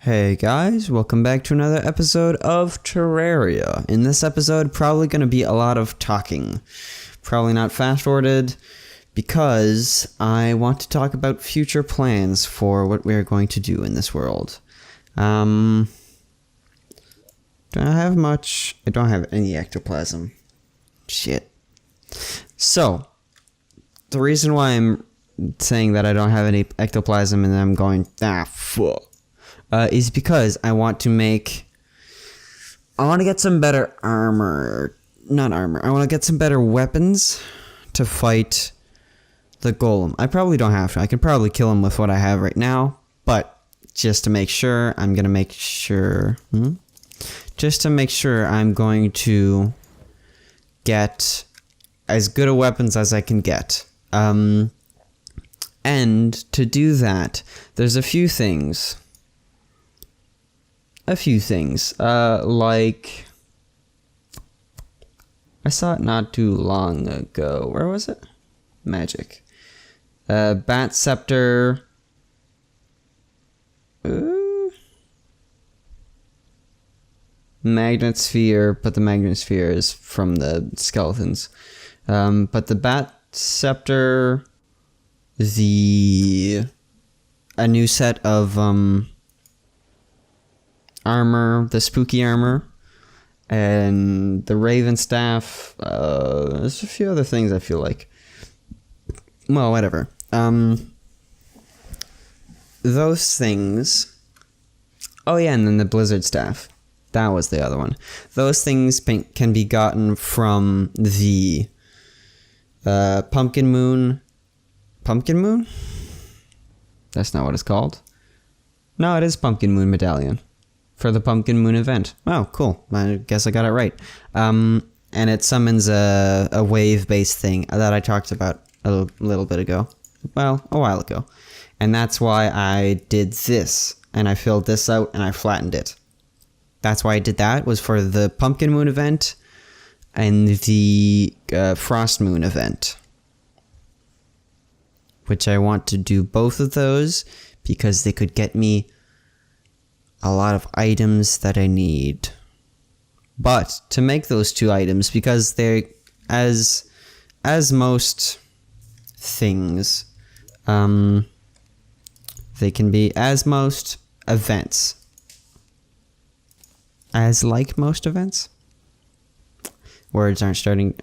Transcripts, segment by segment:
Hey guys, welcome back to another episode of Terraria. In this episode, probably going to be a lot of talking. Probably not fast-forwarded, because I want to talk about future plans for what we're going to do in this world. Don't have much. I don't have any ectoplasm. Shit. So, the reason why I'm saying that I don't have any ectoplasm and I'm going, fuck. Is because I want to get some better armor. Not armor. I want to get some better weapons to fight the golem. I probably don't have to. I can probably kill him with what I have right now. But just to make sure, I'm going to make sure... Just to make sure I'm going to get as good a weapons as I can get. And to do that, there's a few things... like, I saw it not too long ago. Where was it? Magic. Bat scepter. Magnet sphere, but the magnet sphere is from the skeletons. But the bat scepter, a new set of, armor, the spooky armor, and the raven staff. There's a few other things I feel like. Well, whatever. Those things. Oh yeah, and then the blizzard staff. That was the other one. Those things can be gotten from the pumpkin moon. Pumpkin moon? That's not what it's called. No, it is pumpkin moon medallion. For the Pumpkin Moon event. Oh, cool. I guess I got it right. And it summons a wave-based thing that I talked about a little bit ago. Well, a while ago. And that's why I did this. And I filled this out and I flattened it. That's why I did that, was for the Pumpkin Moon event and the Frost Moon event. Which I want to do both of those because they could get me a lot of items that I need. But to make those two items, because they're as most things, they can be as most events. As like most events? Words are starting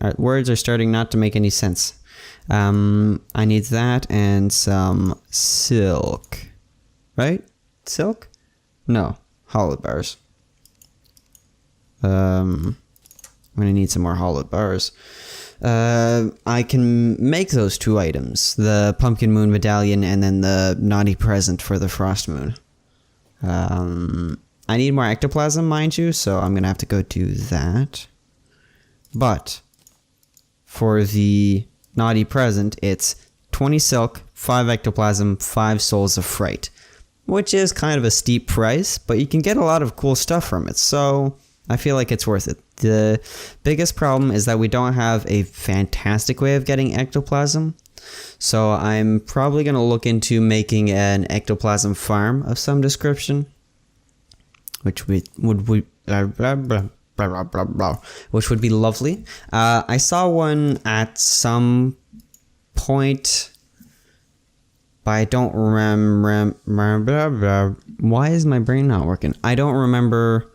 not to make any sense. I need that and some silk. Right? Silk? No, hollowed bars. I'm gonna need some more hollowed bars. I can make those two items, the Pumpkin Moon Medallion and then the Naughty Present for the Frost Moon. I need more ectoplasm, mind you, so I'm gonna have to go do that. But for the Naughty Present, it's 20 silk, 5 ectoplasm, 5 souls of fright. Which is kind of a steep price, but you can get a lot of cool stuff from it, so I feel like it's worth it. The biggest problem is that we don't have a fantastic way of getting ectoplasm, so I'm probably going to look into making an ectoplasm farm of some description, which would be lovely. I saw one at some point... But I don't remember. Why is my brain not working? I don't remember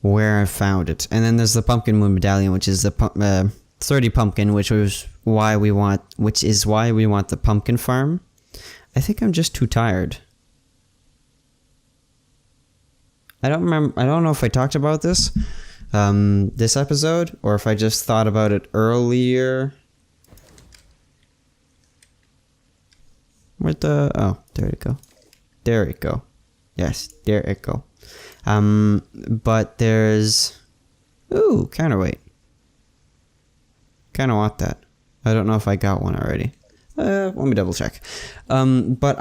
where I found it. And then there's the Pumpkin Moon Medallion, which is the 30 pumpkin, which is why we want the pumpkin farm. I think I'm just too tired. I don't remember. I don't know if I talked about this episode, or if I just thought about it earlier. Oh, there it go. There it go. Yes, there it go. But there's... Ooh, counterweight. Kinda want that. I don't know if I got one already. Let me double check. But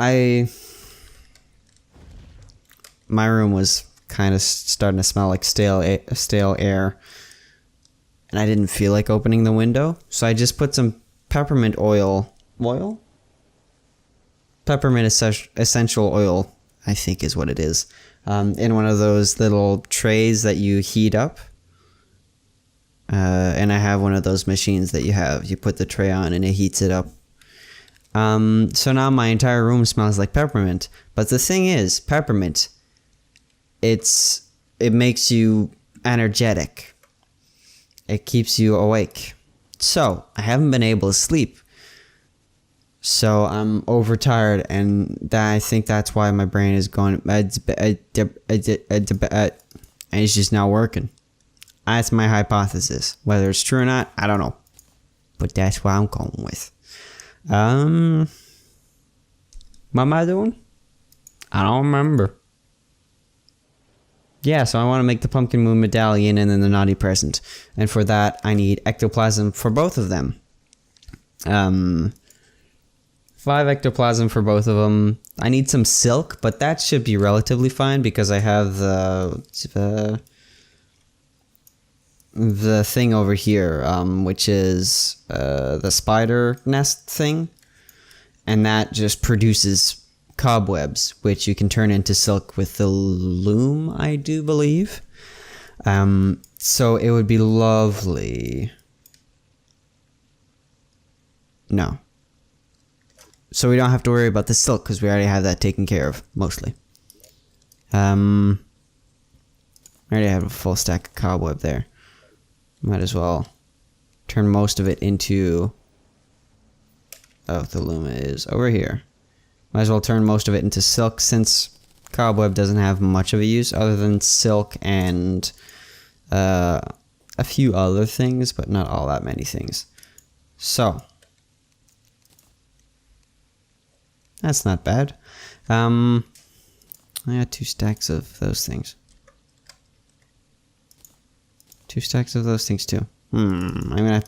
my room was kind of starting to smell like stale air. And I didn't feel like opening the window. So I just put some peppermint oil... Peppermint essential oil I think is what it is. In one of those little trays that you heat up. And I have one of those machines that you put the tray on and it heats it up. So now my entire room smells like peppermint. But the thing is, peppermint, it makes you energetic. It keeps you awake. So I haven't been able to sleep. So I'm overtired, and I think that's why my brain is going. And it's just not working. That's my hypothesis. Whether it's true or not, I don't know. But that's what I'm going with. What am I doing? I don't remember. Yeah, so I want to make the Pumpkin Moon Medallion and then the Naughty Present. And for that, I need ectoplasm for both of them. 5 ectoplasm for both of them. I need some silk, but that should be relatively fine because I have the thing over here, which is the spider nest thing, and that just produces cobwebs, which you can turn into silk with the loom, I do believe. So it would be lovely. No. So we don't have to worry about the silk because we already have that taken care of, mostly. I already have a full stack of cobweb there. Might as well turn most of it into... Oh, the loom is over here. Might as well turn most of it into silk since cobweb doesn't have much of a use other than silk and a few other things, but not all that many things. So... That's not bad. I got 2 stacks of those things. 2 stacks of those things too. I'm gonna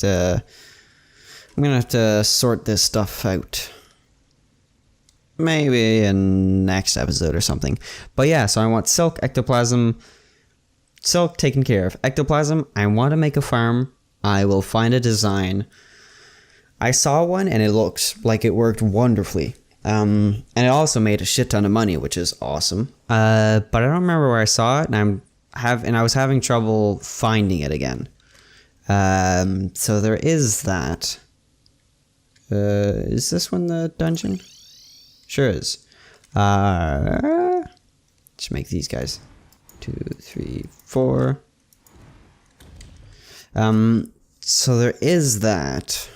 have to sort this stuff out. Maybe in next episode or something. But yeah, so I want silk, ectoplasm. Silk taken care of. Ectoplasm, I want to make a farm. I will find a design. I saw one and it looks like it worked wonderfully. And it also made a shit ton of money, which is awesome. But I don't remember where I saw it, and I was having trouble finding it again. So there is that. Is this one the dungeon? Sure is. Just make these guys. 2, 3, 4. So there is that.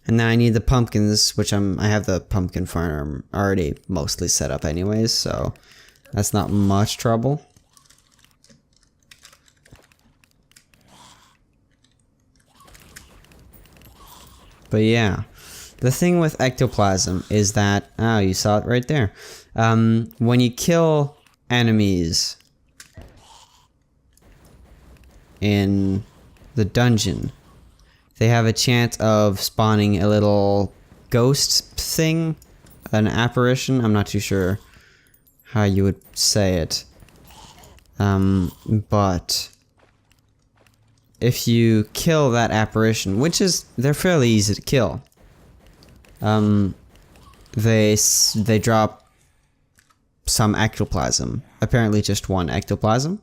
And then I need the pumpkins, which I have the pumpkin farm already mostly set up anyways, so that's not much trouble. But yeah, the thing with ectoplasm is that, oh, you saw it right there. When you kill enemies in the dungeon, they have a chance of spawning a little ghost thing, an apparition. I'm not too sure how you would say it. But if you kill that apparition, which they're fairly easy to kill, they drop some ectoplasm. Apparently just 1 ectoplasm.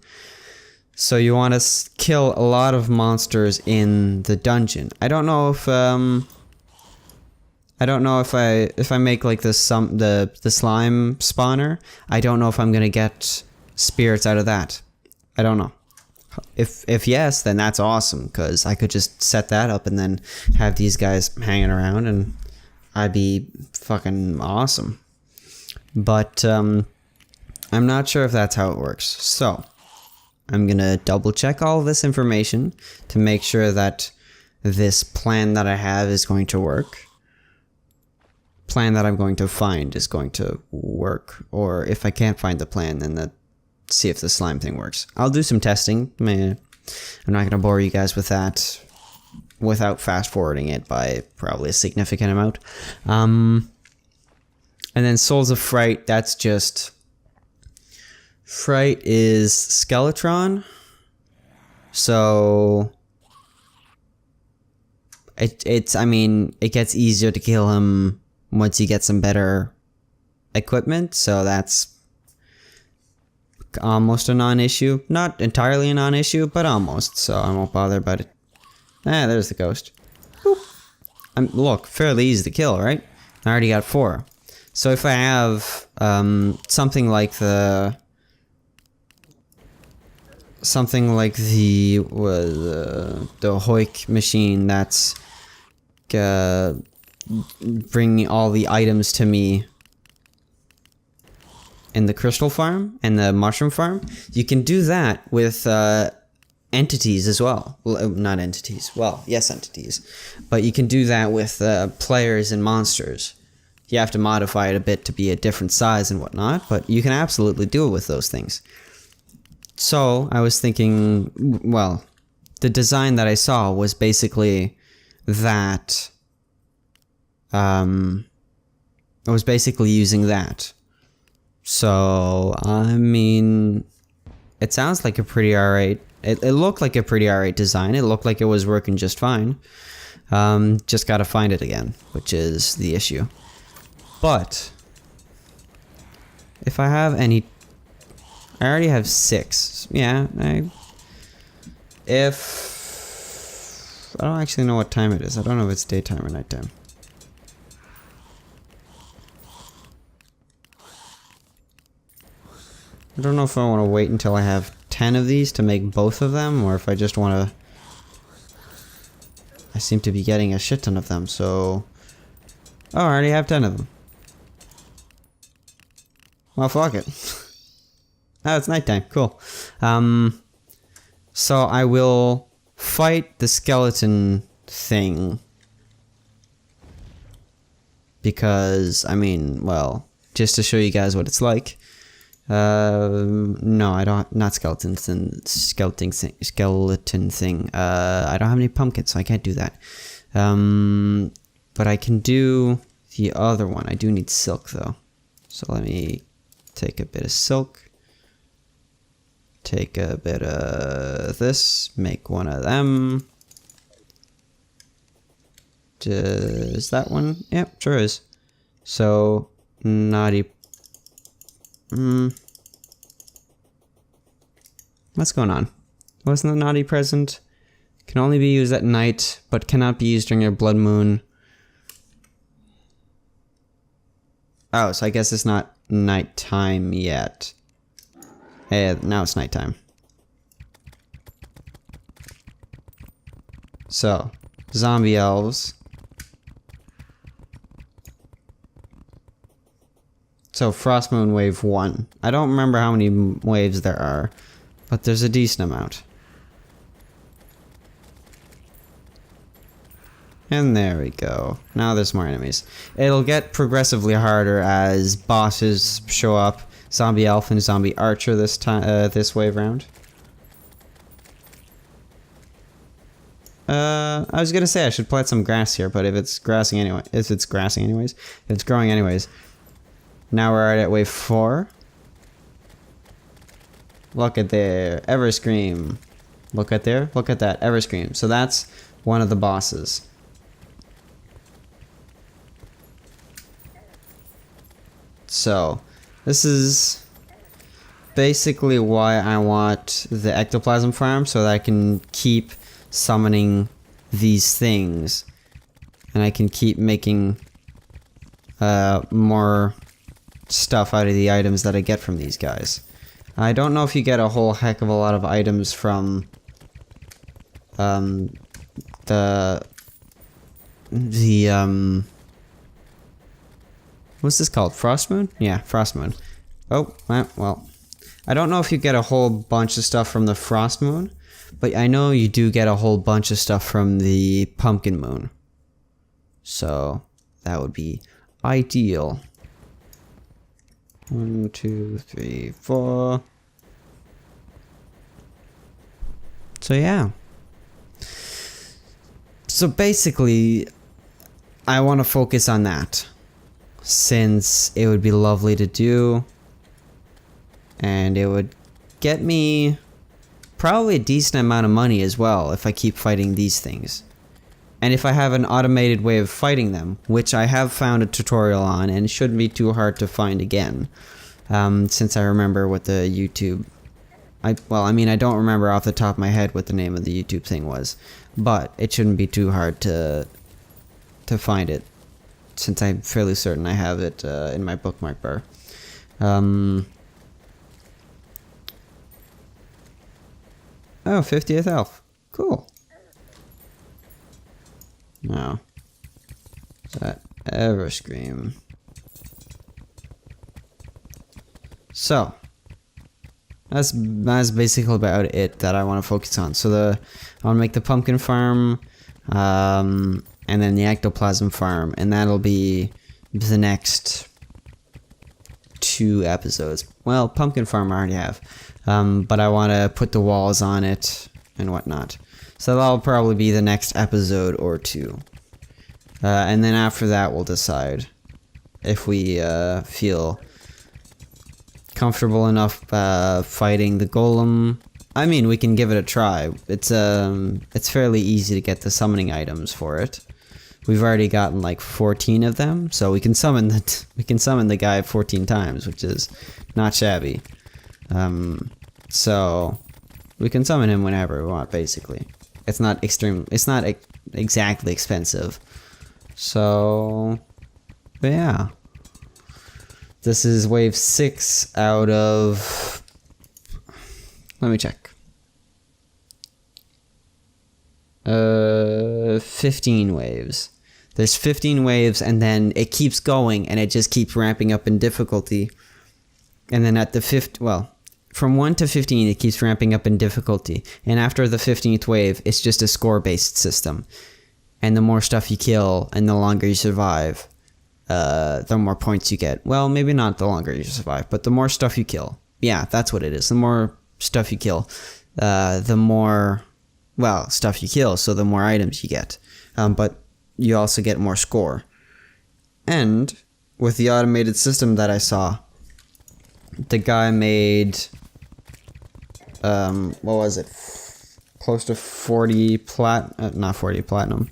So you want to kill a lot of monsters in the dungeon. I don't know if I make like the slime spawner. I don't know if I'm gonna get spirits out of that. I don't know. If yes, then that's awesome because I could just set that up and then have these guys hanging around and I'd be fucking awesome. But I'm not sure if that's how it works. So I'm gonna double check all of this information to make sure that this plan that I have is going to work. Plan that I'm going to find is going to work. Or if I can't find the plan, then see if the slime thing works. I'll do some testing. I'm not gonna bore you guys with that without fast forwarding it by probably a significant amount. And then Souls of Fright, that's just... Fright is Skeletron, so it gets easier to kill him once you get some better equipment, so that's almost a non-issue. Not entirely a non-issue, but almost, so I won't bother about it. Ah, there's the ghost. Boop. Look, fairly easy to kill, right? I already got 4. So if I have something like the Hoik machine that's bringing all the items to me in the crystal farm and the mushroom farm, you can do that with entities as well. Well, not entities. Well, yes, entities. But you can do that with players and monsters. You have to modify it a bit to be a different size and whatnot, but you can absolutely do it with those things. So, I was thinking, well, the design that I saw was basically that, I was basically using that. So, I mean, it sounds like a pretty alright, it looked like a pretty alright design. It looked like it was working just fine. Just gotta find it again, which is the issue. But if I have any, I already have 6. Yeah, I don't actually know what time it is. I don't know if it's daytime or nighttime. I don't know if I want to wait until I have 10 of these to make both of them, or if I just want to. I seem to be getting a shit ton of them, so. Oh, I already have 10 of them. Well, fuck it. Oh, it's nighttime. Cool. So I will fight the skeleton thing. Because, I mean, well, just to show you guys what it's like. No, I don't. Not skeleton thing. Skeleton thing. I don't have any pumpkins, so I can't do that. But I can do the other one. I do need silk, though. So let me take a bit of silk. Take a bit of this. Make one of them. Is that one? Yep, sure is. So, naughty. What's going on? Wasn't the naughty present? Can only be used at night, but cannot be used during a blood moon. Oh, so I guess it's not nighttime yet. Hey, now it's nighttime. So, zombie elves. So, Frost Moon Wave 1. I don't remember how many waves there are, but there's a decent amount. And there we go. Now there's more enemies. It'll get progressively harder as bosses show up. Zombie elf and zombie archer this time, this wave round. I was gonna say I should plant some grass here, but if it's grassing anyway, if it's growing anyways. Now we're at wave 4. Look at there, Everscream. Look at there, look at that, Everscream. So that's one of the bosses. So, this is basically why I want the ectoplasm farm, so that I can keep summoning these things. And I can keep making more stuff out of the items that I get from these guys. I don't know if you get a whole heck of a lot of items from what's this called? Frost Moon? Yeah, Frost Moon. Oh, well. I don't know if you get a whole bunch of stuff from the Frost Moon, but I know you do get a whole bunch of stuff from the Pumpkin Moon. So, that would be ideal. 1, 2, 3, 4. So, yeah. So, basically, I want to focus on that, since it would be lovely to do, and it would get me probably a decent amount of money as well if I keep fighting these things. And if I have an automated way of fighting them, which I have found a tutorial on, and it shouldn't be too hard to find again, since I remember what the YouTube... I mean, I don't remember off the top of my head what the name of the YouTube thing was, but it shouldn't be too hard to find it, since I'm fairly certain I have it in my bookmark bar. Oh, 50th elf. Cool. Now, that ever scream. So, that's basically about it that I want to focus on. So I want to make the pumpkin farm, and then the ectoplasm farm, and that'll be the next 2 episodes. Well, pumpkin farm I already have, but I want to put the walls on it and whatnot. So that'll probably be the next episode or 2. And then after that we'll decide if we feel comfortable enough fighting the golem. I mean, we can give it a try. It's fairly easy to get the summoning items for it. We've already gotten like 14 of them, so we can summon the guy 14 times, which is not shabby. So we can summon him whenever we want, basically. It's not exactly expensive. So, but yeah. This is wave 6 out of... Let me check. 15 waves. There's 15 waves, and then it keeps going, and it just keeps ramping up in difficulty. And then at the from 1 to 15, it keeps ramping up in difficulty. And after the 15th wave, it's just a score-based system. And the more stuff you kill, and the longer you survive, the more points you get. Well, maybe not the longer you survive, but the more stuff you kill. Yeah, that's what it is. The more stuff you kill, the more, well, stuff you kill, so the more items you get. But you also get more score. And with the automated system that I saw, the guy made, what was it? Close to 40 not 40 platinum.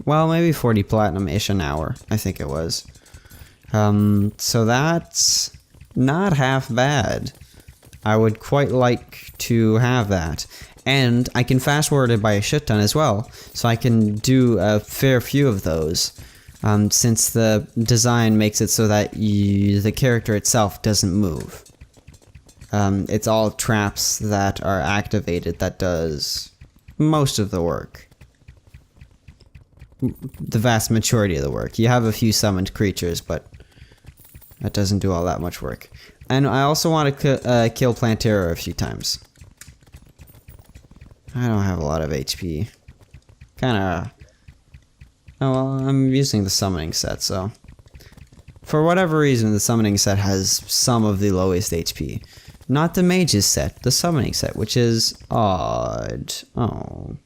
Well, maybe 40 platinum-ish an hour, I think it was. So that's not half bad. I would quite like to have that. And I can fast forward it by a shit ton as well, so I can do a fair few of those. Since the design makes it so that the character itself doesn't move. It's all traps that are activated that does most of the work. The vast majority of the work. You have a few summoned creatures, but that doesn't do all that much work. And I also want to kill Plantera a few times. I don't have a lot of HP. Kinda... Oh, well, I'm using the summoning set, so... For whatever reason, the summoning set has some of the lowest HP. Not the mage's set, the summoning set, which is odd. Oh.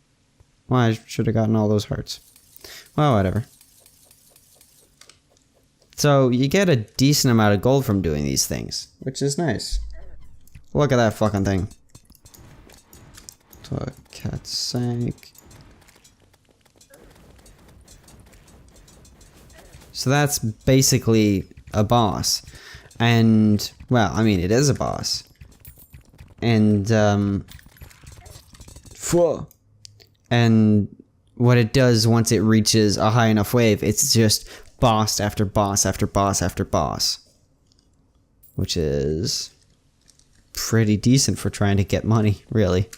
Well, I should have gotten all those hearts. Well, whatever. So, you get a decent amount of gold from doing these things, which is nice. Look at that fucking thing. So, cat sank. So that's basically a boss. And, well, I mean, it is a boss. And, and what it does once it reaches a high enough wave, it's just boss after boss after boss after boss. Which is pretty decent for trying to get money, really.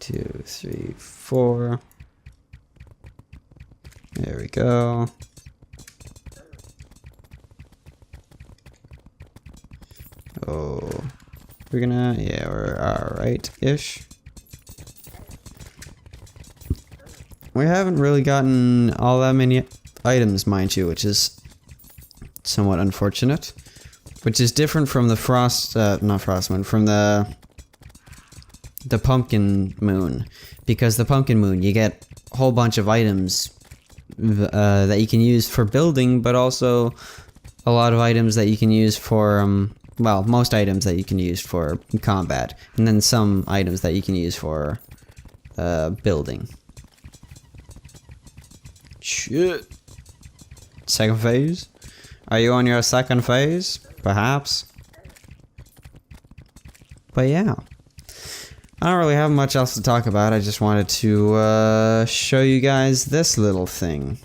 2, 3, 4. There we go. Oh, we're gonna, yeah, we're alright-ish. We haven't really gotten all that many items, mind you, which is somewhat unfortunate. Which is different from the not frost moon, from the pumpkin moon. Because the pumpkin moon, you get a whole bunch of items that you can use for building, but also a lot of items that you can use for, well, most items that you can use for combat, and then some items that you can use for building. Shit. Second phase? Are you on your second phase? Perhaps? But yeah. I don't really have much else to talk about. I just wanted to show you guys this little thing.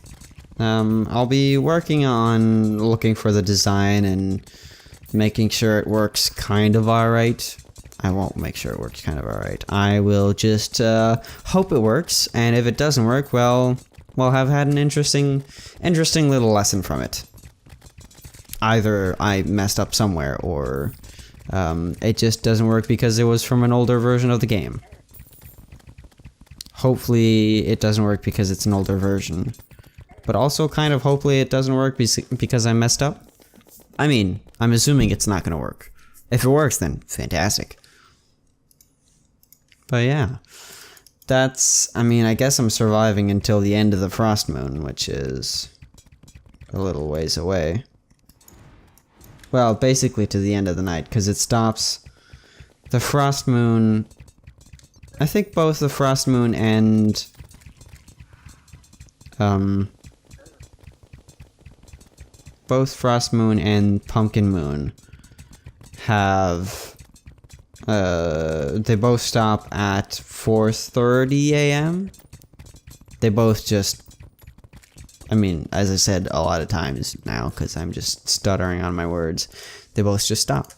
I'll be working on looking for the design and making sure it works kind of alright. I won't make sure it works kind of alright. I will just hope it works, and if it doesn't work, well, we'll have had an interesting little lesson from it. Either I messed up somewhere, or it just doesn't work because it was from an older version of the game. Hopefully it doesn't work because it's an older version. But also kind of hopefully it doesn't work because I messed up. I mean, I'm assuming it's not gonna work. If it works, then fantastic. But yeah. That's, I mean, I guess I'm surviving until the end of the frost moon, which is a little ways away. Well, basically to the end of the night, because it stops the frost moon. I think both the frost moon and both frost moon and pumpkin moon have they both stop at 4:30 a.m. They both just, I mean, as I said a lot of times now, because I'm just stuttering on my words, they both just stop.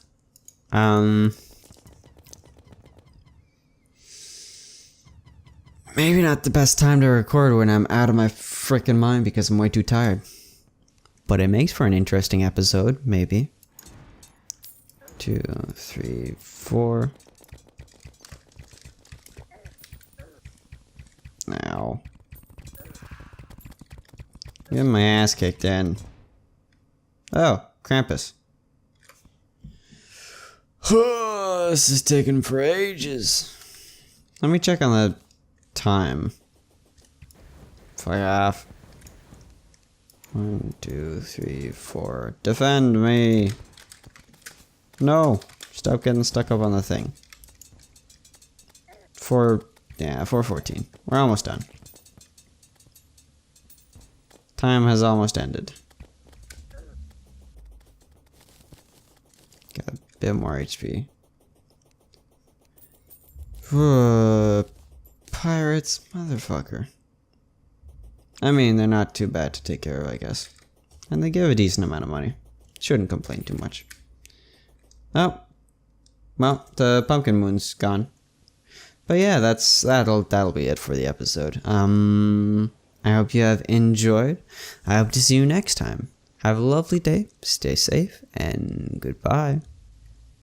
Maybe not the best time to record when I'm out of my freaking mind because I'm way too tired. But it makes for an interesting episode, maybe. 2, 3, 4. Ow. Get my ass kicked in. Oh, Krampus. This is taking for ages. Let me check on the time. Fuck off. 1, 2, 3, 4. Defend me! No! Stop getting stuck up on the thing. 4:14. We're almost done. Time has almost ended. Got a bit more HP. Pirates, motherfucker. I mean, they're not too bad to take care of, I guess. And they give a decent amount of money. Shouldn't complain too much. Oh. Well, the pumpkin moon's gone. But yeah, that'll be it for the episode. I hope you have enjoyed. I hope to see you next time. Have a lovely day, stay safe, and goodbye.